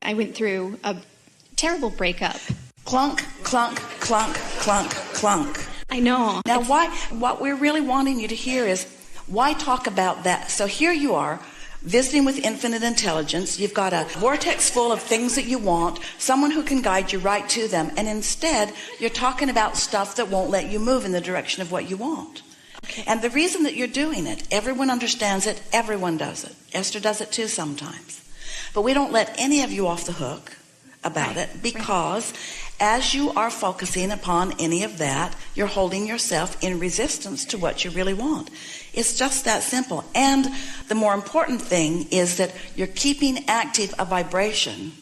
I went through a terrible breakup. Clunk, clunk, clunk, clunk, clunk. I know. Now, what we're really wanting you to hear is, why talk about that? So here you are, visiting with infinite intelligence. You've got a vortex full of things that you want, someone who can guide you right to them, and instead you're talking about stuff that won't let you move in the direction of what you want. Okay. And the reason that you're doing it, everyone understands it, everyone does it. Esther does it too sometimes. But we don't let any of you off the hook about it, because as you are focusing upon any of that, you're holding yourself in resistance to what you really want. It's just that simple. And the more important thing is that you're keeping active a vibration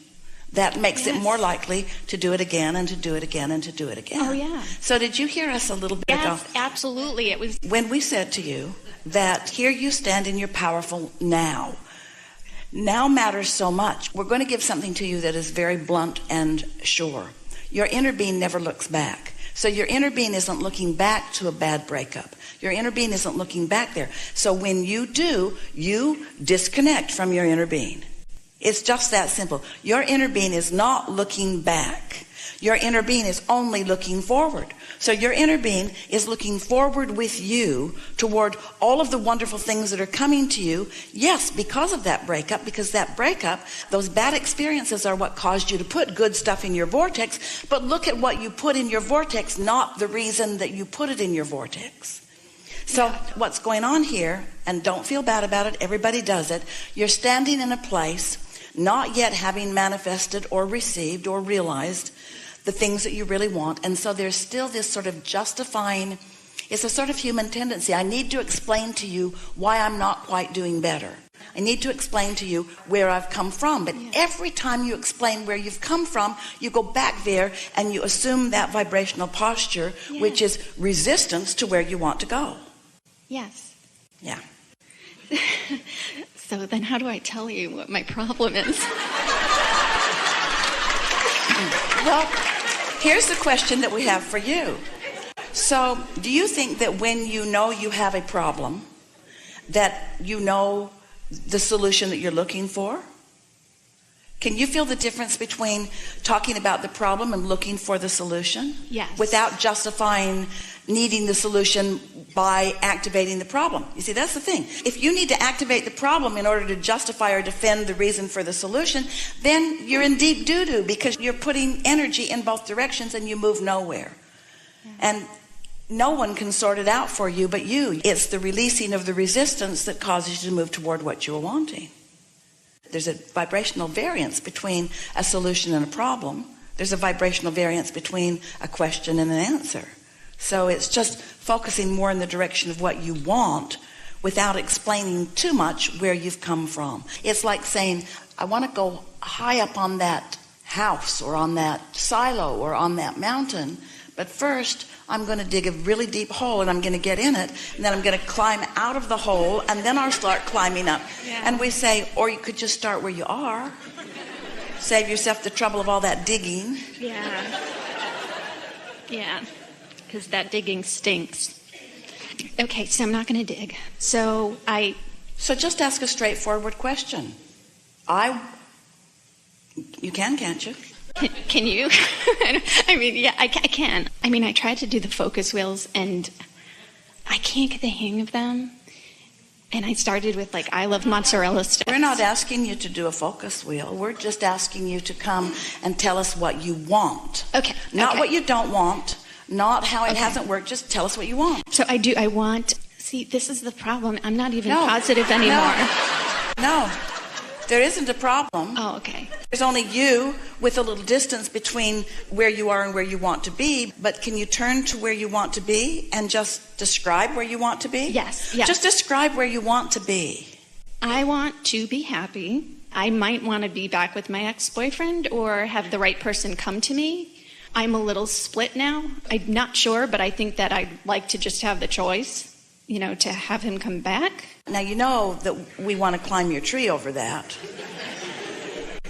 that makes it more likely to do it again and to do it again and to do it again. Oh, yeah. So did you hear us a little bit ago? Yes, absolutely. It was when we said to you that here you stand in your powerful now. Now matters so much. We're going to give something to you that is very blunt and sure. Your inner being never looks back. So your inner being isn't looking back to a bad breakup. Your inner being isn't looking back there. So when you do, you disconnect from your inner being. It's just that simple. Your inner being is not looking back. Your inner being is only looking forward. So your inner being is looking forward with you toward all of the wonderful things that are coming to you. Yes, because of that breakup, because that breakup, those bad experiences are what caused you to put good stuff in your vortex. But look at what you put in your vortex, not the reason that you put it in your vortex. So what's going on here, and don't feel bad about it, everybody does it, you're standing in a place not yet having manifested or received or realized the things that you really want. And so there's still this sort of justifying, it's a sort of human tendency. I need to explain to you why I'm not quite doing better. I need to explain to you where I've come from. But every time you explain where you've come from, you go back there and you assume that vibrational posture, which is resistance to where you want to go. Yes. Yeah. So then how do I tell you what my problem is? Well, here's the question that we have for you. So do you think that when you know you have a problem, that you know the solution that you're looking for? Can you feel the difference between talking about the problem and looking for the solution? Yes. Without justifying needing the solution by activating the problem. You see, that's the thing. If you need to activate the problem in order to justify or defend the reason for the solution, then you're in deep doo-doo, because you're putting energy in both directions and you move nowhere. Yeah. And no one can sort it out for you but you. It's the releasing of the resistance that causes you to move toward what you're wanting. There's a vibrational variance between a solution and a problem. There's a vibrational variance between a question and an answer. So it's just focusing more in the direction of what you want without explaining too much where you've come from. It's like saying, I want to go high up on that house or on that silo or on that mountain, but first I'm going to dig a really deep hole and I'm going to get in it, and then I'm going to climb out of the hole, and then I'll start climbing up. Yeah. And we say, or you could just start where you are. Save yourself the trouble of all that digging. Yeah. Yeah. Because that digging stinks. Okay, so I'm not going to dig. So just ask a straightforward question. You can, can't you? Can you? I mean, yeah, I can. I mean, I tried to do the focus wheels, and I can't get the hang of them. And I started with, like, I love mozzarella sticks. We're not asking you to do a focus wheel. We're just asking you to come and tell us what you want. Okay. Not what you don't want. Not how it hasn't worked. Just tell us what you want. So I want... See, this is the problem. I'm not even positive anymore. No. There isn't a problem. Oh, okay. There's only you with a little distance between where you are and where you want to be. But can you turn to where you want to be and just describe where you want to be? Yes. Just describe where you want to be. I want to be happy. I might want to be back with my ex-boyfriend or have the right person come to me. I'm a little split now. I'm not sure, but I think that I'd like to just have the choice, to have him come back. Now, you know that we want to climb your tree over that.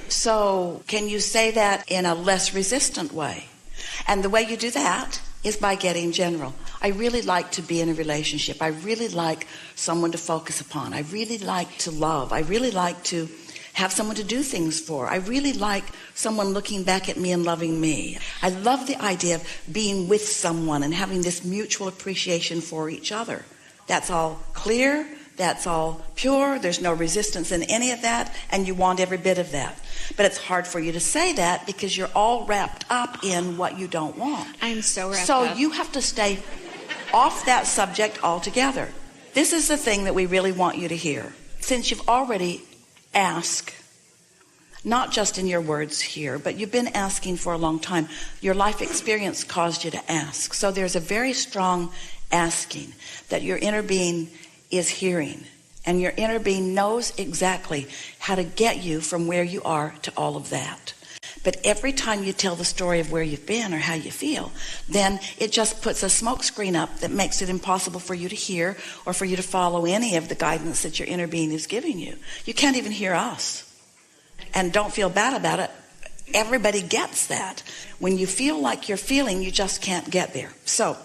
So can you say that in a less resistant way? And the way you do that is by getting general. I really like to be in a relationship. I really like someone to focus upon. I really like to love. I really like to have someone to do things for. I really like someone looking back at me and loving me. I love the idea of being with someone and having this mutual appreciation for each other. That's all clear. That's all pure. There's no resistance in any of that, and you want every bit of that. But it's hard for you to say that because you're all wrapped up in what you don't want. I'm so wrapped up. So you have to stay off that subject altogether. This is the thing that we really want you to hear. Since you've already asked, not just in your words here, but you've been asking for a long time, your life experience caused you to ask. So there's a very strong asking that your inner being is hearing, and your inner being knows exactly how to get you from where you are to all of that. But every time you tell the story of where you've been or how you feel, then it just puts a smoke screen up that makes it impossible for you to hear or for you to follow any of the guidance that your inner being is giving you. You can't even hear us. And don't feel bad about it. Everybody gets that. When you feel like you're feeling, you just can't get there. So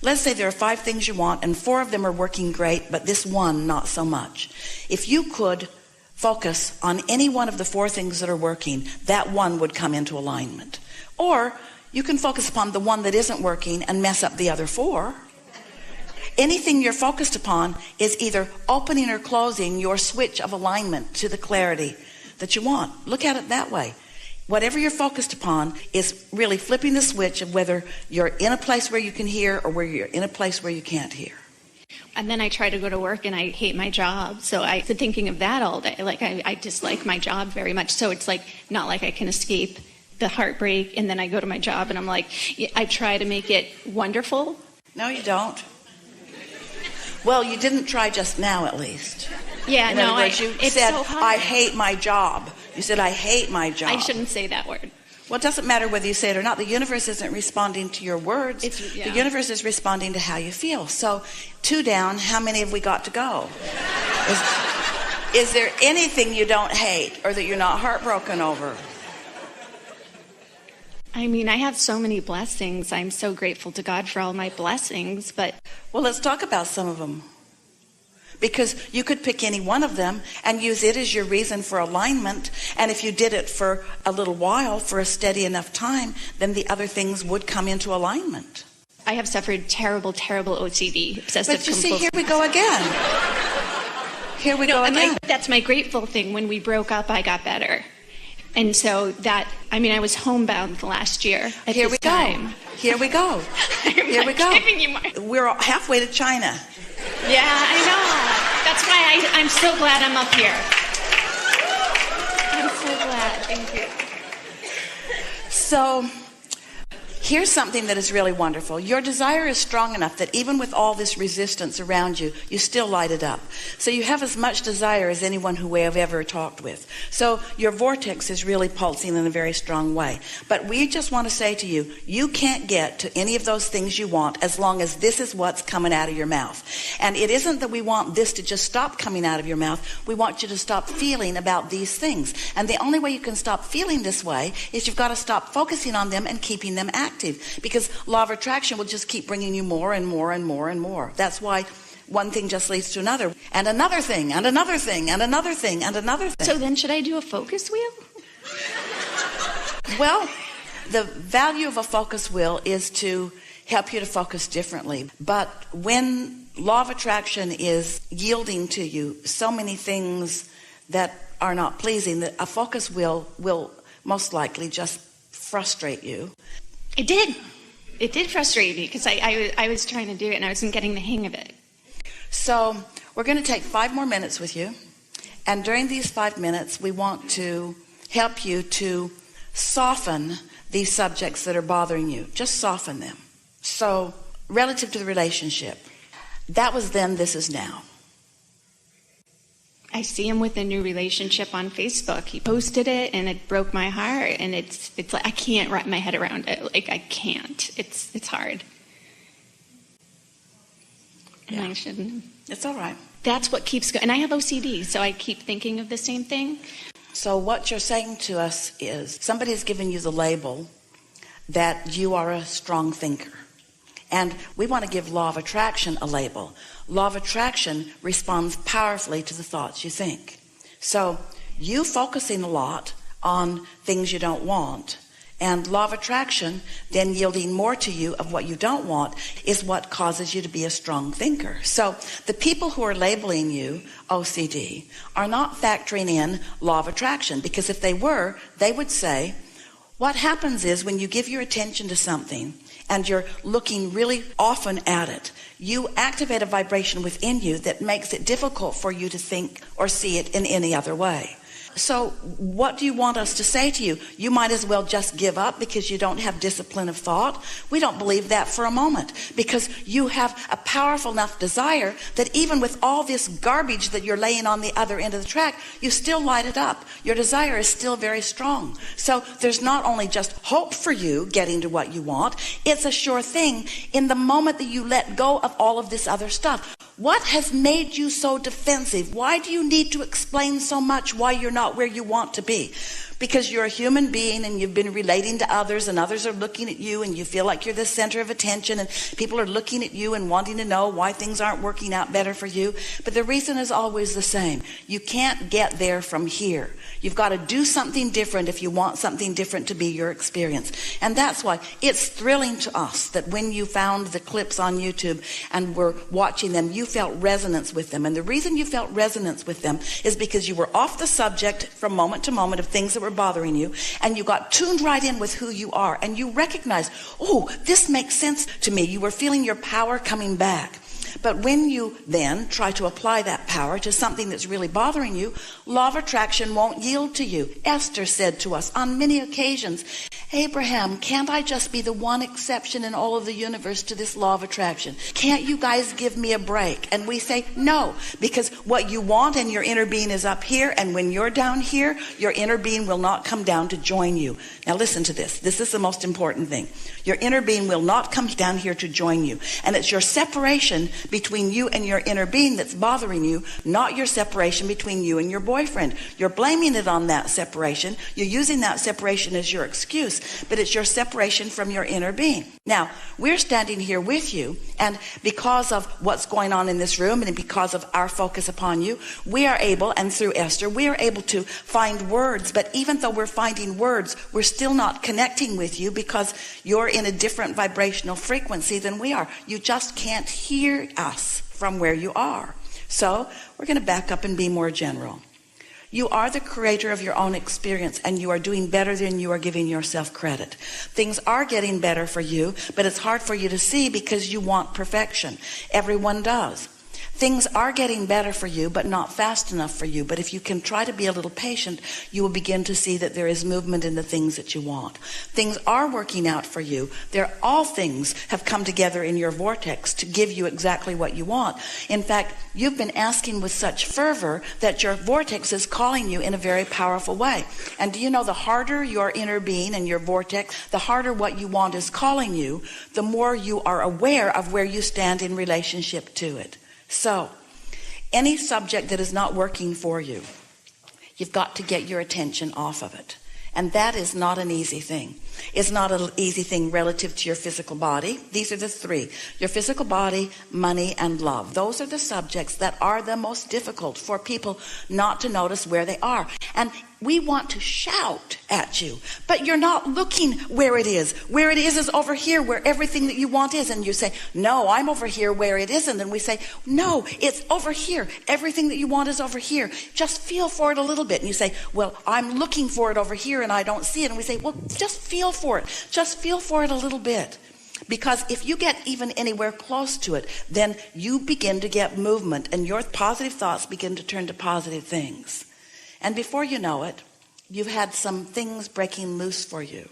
let's say there are 5 things you want and 4 of them are working great, but this one not so much. If you could focus on any one of the 4 things that are working, that one would come into alignment. Or you can focus upon the one that isn't working and mess up the other 4. Anything you're focused upon is either opening or closing your switch of alignment to the clarity that you want. Look at it that way. Whatever you're focused upon is really flipping the switch of whether you're in a place where you can hear or where you're in a place where you can't hear. And then I try to go to work and I hate my job. So I've been thinking of that all day. Like I dislike my job very much. So it's like not like I can escape the heartbreak. And then I go to my job and I'm like, I try to make it wonderful. No, you don't. Well, you didn't try just now, at least. Yeah, in no, other words, you it's said, so hard. I hate my job. You said, I hate my job. I shouldn't say that word. Well, it doesn't matter whether you say it or not. The universe isn't responding to your words. Yeah. The universe is responding to how you feel. So 2 down, how many have we got to go? Is there anything you don't hate or that you're not heartbroken over? I mean, I have so many blessings. I'm so grateful to God for all my blessings, but... Well, let's talk about some of them. Because you could pick any one of them and use it as your reason for alignment. And if you did it for a little while, for a steady enough time, then the other things would come into alignment. I have suffered terrible, terrible OCD, obsessive But you compulsive. see, here we go again. Here we go again. That's my grateful thing. When we broke up, I got better. And so that, I mean, I was homebound last year at Here this we go. time. Here we go. Here we go. Giving you more. We're halfway to China. Yeah, I know. That's why I'm so glad I'm up here. I'm so glad. Thank you. So here's something that is really wonderful. Your desire is strong enough that even with all this resistance around you, you still light it up. So you have as much desire as anyone who we have ever talked with. So your vortex is really pulsing in a very strong way. But we just want to say to you, you can't get to any of those things you want as long as this is what's coming out of your mouth. And it isn't that we want this to just stop coming out of your mouth. We want you to stop feeling about these things. And the only way you can stop feeling this way is you've got to stop focusing on them and keeping them active. Because law of attraction will just keep bringing you more and more and more and more. That's why one thing just leads to another, and another thing, and another thing, and another thing, and another thing. So then should I do a focus wheel? Well, the value of a focus wheel is to help you to focus differently. But when law of attraction is yielding to you so many things that are not pleasing, that a focus wheel will most likely just frustrate you. It did. It did frustrate me because I was trying to do it and I wasn't getting the hang of it. So we're going to take 5 more minutes with you. And during these 5 minutes, we want to help you to soften these subjects that are bothering you. Just soften them. So relative to the relationship, that was then, this is now. I see him with a new relationship on Facebook. He posted it and it broke my heart, and it's like I can't wrap my head around it. Like I can't. It's hard. And Yeah. I shouldn't. It's all right. That's what keeps going. And I have OCD, so I keep thinking of the same thing. So what you're saying to us is somebody's given you the label that you are a strong thinker. And we want to give law of attraction a label. Law of attraction responds powerfully to the thoughts you think. So you focusing a lot on things you don't want, and law of attraction then yielding more to you of what you don't want, is what causes you to be a strong thinker. So the people who are labeling you OCD are not factoring in law of attraction, because if they were, they would say, what happens is when you give your attention to something and you're looking really often at it, you activate a vibration within you that makes it difficult for you to think or see it in any other way. So what do you want us to say to you? You might as well just give up because you don't have discipline of thought. We don't believe that for a moment, because you have a powerful enough desire that even with all this garbage that you're laying on the other end of the track, you still light it up. Your desire is still very strong. So there's not only just hope for you getting to what you want, it's a sure thing in the moment that you let go of all of this other stuff. What has made you so defensive? Why do you need to explain so much why you're not where you want to be? Because you're a human being and you've been relating to others, and others are looking at you, and you feel like you're the center of attention, and people are looking at you and wanting to know why things aren't working out better for you. But the reason is always the same. You can't get there from here. You've got to do something different if you want something different to be your experience. And that's why it's thrilling to us that when you found the clips on YouTube and were watching them, you felt resonance with them. And the reason you felt resonance with them is because you were off the subject from moment to moment of things that were bothering you, and you got tuned right in with who you are, and you recognized, oh, this makes sense to me. You were feeling your power coming back. But when you then try to apply that power to something that's really bothering you, law of attraction won't yield to you. Esther said to us on many occasions, Abraham, can't I just be the one exception in all of the universe to this law of attraction? Can't you guys give me a break? And we say no, because what you want and your inner being is up here, and when you're down here, your inner being will not come down to join you. Now listen to this. This is the most important thing. Your inner being will not come down here to join you. And it's your separation between you and your inner being that's bothering you, not your separation between you and your boyfriend. You're blaming it on that separation. You're using that separation as your excuse, but it's your separation from your inner being. Now, we're standing here with you, and because of what's going on in this room and because of our focus upon you, we are able, and through Esther, we are able to find words. But even though we're finding words, we're still not connecting with you because you're in a different vibrational frequency than we are. You just can't hear us from where you are. So we're going to back up and be more general. You are the creator of your own experience, and you are doing better than you are giving yourself credit. Things are getting better for you, but it's hard for you to see because you want perfection. Everyone does. Things are getting better for you, but not fast enough for you. But if you can try to be a little patient, you will begin to see that there is movement in the things that you want. Things are working out for you. All things have come together in your vortex to give you exactly what you want. In fact, you've been asking with such fervor that your vortex is calling you in a very powerful way. And do you know, the harder your inner being and your vortex, the harder what you want is calling you, the more you are aware of where you stand in relationship to it. So, any subject that is not working for you, you've got to get your attention off of it. And that is not an easy thing. It's not an easy thing relative to your physical body. These are the three: your physical body, money, and love. Those are the subjects that are the most difficult for people not to notice where they are. And we want to shout at you, but you're not looking where it is. Where it is over here, where everything that you want is. And you say, no, I'm over here where it isn't. And we say, no, it's over here. Everything that you want is over here. Just feel for it a little bit. And you say, well, I'm looking for it over here and I don't see it. And we say, well, just feel for it. Just feel for it a little bit. Because if you get even anywhere close to it, then you begin to get movement, and your positive thoughts begin to turn to positive things. And before you know it, you've had some things breaking loose for you.